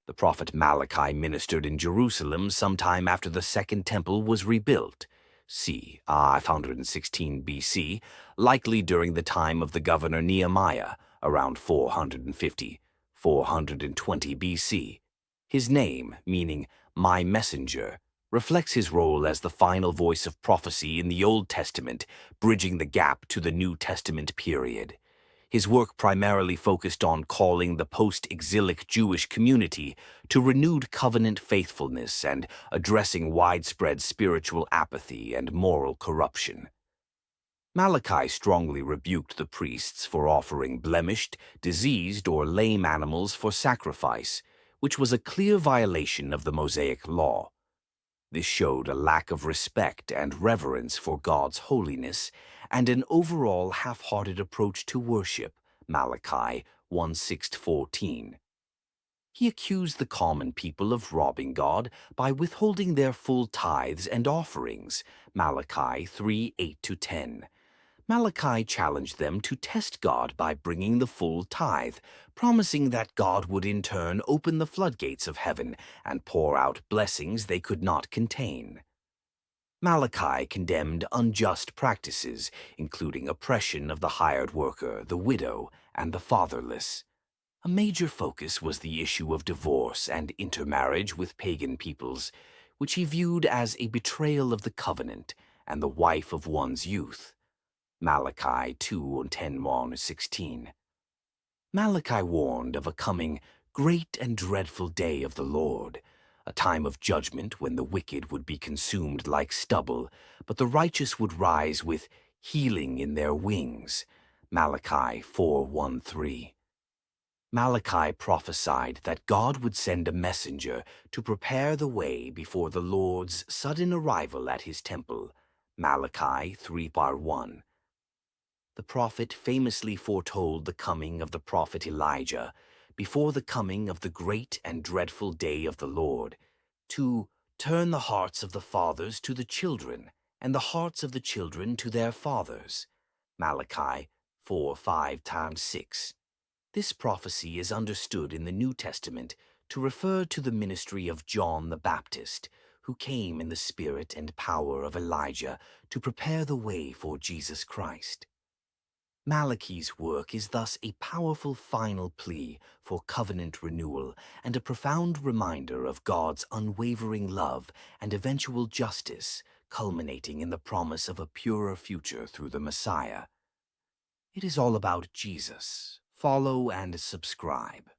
The prophet Malachi ministered in Jerusalem sometime after the Second Temple was rebuilt, c. 516 BC, likely during the time of the governor Nehemiah, around 420 BC. His name, meaning "my messenger," reflects his role as the final voice of prophecy in the Old Testament, bridging the gap to the New Testament period. His work primarily focused on calling the post-exilic Jewish community to renewed covenant faithfulness and addressing widespread spiritual apathy and moral corruption. Malachi strongly rebuked the priests for offering blemished, diseased, or lame animals for sacrifice, which was a clear violation of the Mosaic law. This showed a lack of respect and reverence for God's holiness and an overall half-hearted approach to worship, Malachi 1:6-14. He accused the common people of robbing God by withholding their full tithes and offerings, Malachi 3:8-10. Malachi challenged them to test God by bringing the full tithe, promising that God would in turn open the floodgates of heaven and pour out blessings they could not contain. Malachi condemned unjust practices, including oppression of the hired worker, the widow, and the fatherless. A major focus was the issue of divorce and intermarriage with pagan peoples, which he viewed as a betrayal of the covenant and the wife of one's youth. Malachi 2:10-16. Malachi warned of a coming great and dreadful day of the Lord, a time of judgment when the wicked would be consumed like stubble, but the righteous would rise with healing in their wings. Malachi 4:1-3. Malachi prophesied that God would send a messenger to prepare the way before the Lord's sudden arrival at his temple. Malachi 3:1. The prophet famously foretold the coming of the prophet Elijah before the coming of the great and dreadful day of the Lord, to turn the hearts of the fathers to the children and the hearts of the children to their fathers. Malachi 4:5-6. This prophecy is understood in the New Testament to refer to the ministry of John the Baptist, who came in the spirit and power of Elijah to prepare the way for Jesus Christ. Malachi's work is thus a powerful final plea for covenant renewal and a profound reminder of God's unwavering love and eventual justice, culminating in the promise of a purer future through the Messiah. It is all about Jesus. Follow and subscribe.